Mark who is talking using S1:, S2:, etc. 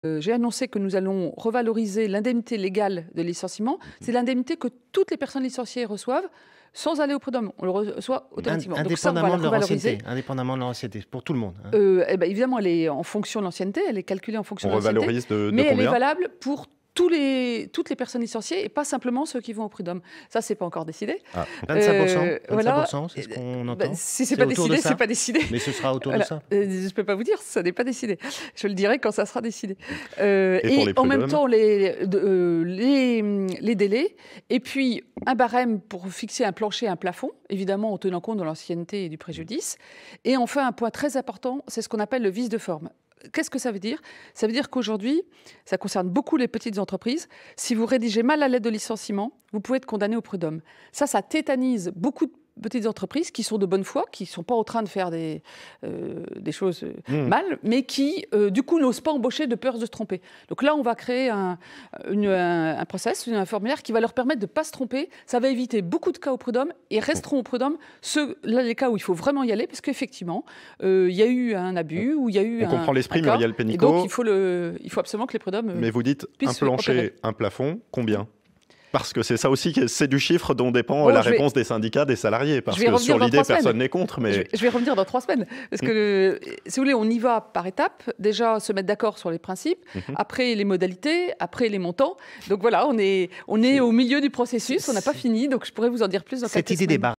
S1: J'ai annoncé que nous allons revaloriser l'indemnité légale de licenciement. C'est l'indemnité que toutes les personnes licenciées reçoivent sans aller au prud'homme. On le reçoit automatiquement.
S2: Indépendamment de leur ancienneté. Indépendamment de leur ancienneté, pour tout le monde. Hein.
S1: Évidemment, elle est en fonction de l'ancienneté, elle est calculée en fonction de l'ancienneté.
S3: On revalorise de
S1: mais
S3: combien ?
S1: Elle est valable pour toutes les personnes licenciées et pas simplement ceux qui vont au prud'homme. Ça, c'est pas encore décidé.
S2: 25%,
S1: voilà.
S2: C'est ce qu'on entend.
S1: Si c'est pas décidé, c'est pas décidé.
S2: Mais ce sera autour de ça.
S1: Je peux pas vous dire, ça n'est pas décidé. Je le dirai quand ça sera décidé.
S3: Et
S1: en même temps, les délais, et puis un barème pour fixer un plancher, un plafond, évidemment en tenant compte de l'ancienneté et du préjudice. Et enfin, un point très important, c'est ce qu'on appelle le vice de forme. Qu'est-ce que ça veut dire ? Ça veut dire qu'aujourd'hui, ça concerne beaucoup les petites entreprises. Si vous rédigez mal la lettre de licenciement, vous pouvez être condamné au prud'homme. Ça tétanise beaucoup de petites entreprises qui sont de bonne foi, qui ne sont pas en train de faire des choses mal, mais qui, du coup, n'osent pas embaucher de peur de se tromper. Donc là, on va créer un process, un formulaire qui va leur permettre de ne pas se tromper. Ça va éviter beaucoup de cas au prud'homme et resteront au prud'homme les cas où il faut vraiment y aller, parce qu'effectivement, il y a eu un abus, ou il y a eu
S3: On comprend l'esprit, Muriel Pénicaud.
S1: Et donc, il faut absolument que les prud'hommes
S3: Mais vous dites un plancher,
S1: opérer.
S3: Un plafond, combien ? Parce que c'est ça aussi, c'est du chiffre dont dépend la réponse des syndicats, des salariés. Parce que sur l'idée, personne n'est contre. Mais...
S1: Je vais revenir dans 3 semaines. Parce que, si vous voulez, on y va par étapes. Déjà, se mettre d'accord sur les principes, après les modalités, après les montants. Donc voilà, on est au milieu du processus, on n'a pas fini. Donc je pourrais vous en dire plus dans quelques semaines.
S2: Cette idée des barres.